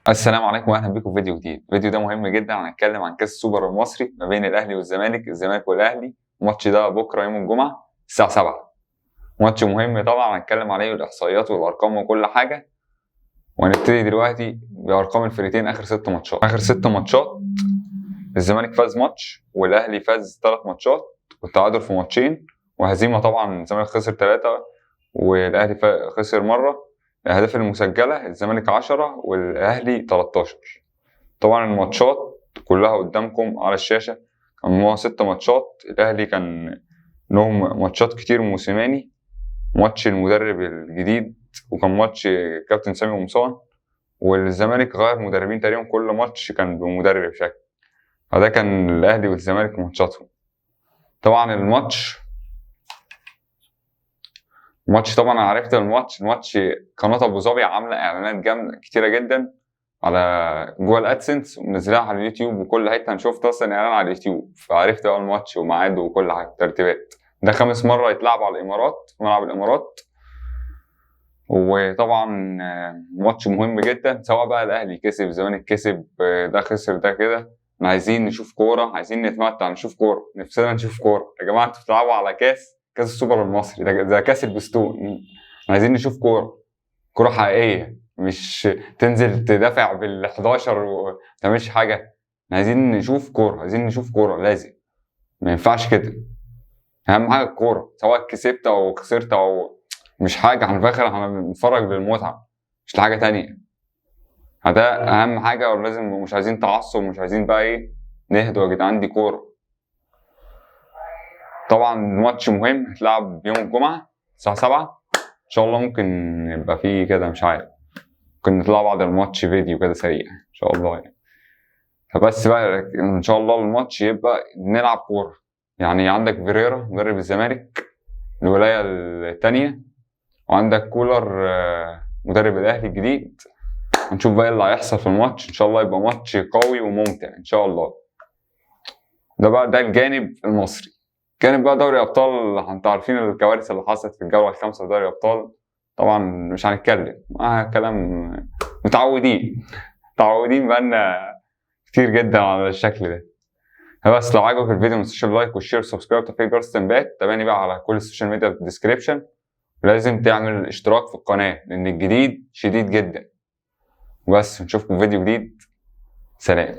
السلام عليكم واهلا بكم في فيديو جديد. الفيديو ده مهم جدا، هنتكلم عن كاس السوبر المصري ما بين الاهلي والزمالك، الزمالك والاهلي. الماتش ده بكره يوم الجمعه الساعه 7. ماتش مهم طبعا، هنتكلم عليه والاحصائيات والارقام وكل حاجه. وهنبتدي دلوقتي بارقام الفريقين. اخر ست ماتشات الزمالك فاز ماتش والاهلي فاز 3 ماتشات، والتعادل في ماتشين، وهزيمه طبعا الزمالك خسر 3 والاهلي خسر مره. الاهداف المسجله الزمالك 10 والاهلي 13. طبعا الماتشات كلها قدامكم على الشاشة. كان 6 ماتشات. الأهلي كان لهم ماتشات كتير موسيماني، ماتش المدرب الجديد، وكان ماتش كابتن سامي قمصان. والزمالك غير مدربين تقريبا، كل ماتش كان بمدرب شكل. فده كان الأهلي والزمالك ماتشاتهم. طبعا الماتش طبعا أنا عرفت الماتش قناة أبو ظبي عاملة إعلانات جامدة كتيرة جدا على جوه الادسنس ومنزلها على اليوتيوب وكل حته. انا شفت اصلا اعلان على اليوتيوب، فعرفت بقى الماتش وميعاده وكل حاجه ترتيبات. ده 5 مرة يتلعب على الامارات، ملعب الامارات. وطبعا ماتش مهم جدا، سواء بقى الاهلي كسب الزمالك كسب ده خسر ده كده. احنا عايزين نشوف كوره، عايزين نتمتع، نشوف كوره، نفسنا نشوف كوره. يا جماعه انتوا بتلعبوا على كاس السوبر المصري، ده كاس البستون. عايزين نشوف كوره حقيقيه، مش تنزل تدافع بال11 وما تعملش حاجه. عايزين نشوف كوره، عايزين نشوف كوره، لازم. ما ينفعش كده. اهم حاجه الكوره، سواء كسبت او خسرت او مش حاجه. احنا في الاخر احنا بنتفرج للمتعه، مش لحاجه تانية. ده اهم حاجه، ولازم. مش عايزين تعصب، مش عايزين بقى ايه، نهدوا يا جدعان، دي كوره. طبعا ماتش مهم هيتلعب يوم الجمعه الساعه 7 ان شاء الله. ممكن يبقى فيه كده، مش عارف، ممكن نطلع بعد الماتش فيديو كده سريع ان شاء الله يعني. فبس بقى ان شاء الله الماتش يبقى نلعب كوره. يعني عندك فيريرا مدرب الزمالك الولايه الثانيه، وعندك كولر مدرب الاهلي الجديد. هنشوف بقى اللي هيحصل في الماتش. ان شاء الله يبقى ماتش قوي وممتع ان شاء الله. ده الجانب المصري. جانب بقى دوري ابطال، انتوا عارفين الكوارث اللي حصلت في الجوله الخامسه في دوري ابطال. طبعا مش هنتكلم، كلام متعودين بقالنا كتير جدا على الشكل ده. بس لو عجبك الفيديو متنساش اللايك والشير والسبسكرايب وتفعيل جرس التنبيهات. تابعني بقى على كل السوشيال ميديا في الديسكريبشن. ولازم تعمل اشتراك في القناة لأن الجديد شديد جدا. بس نشوفكم في فيديو جديد. سلام.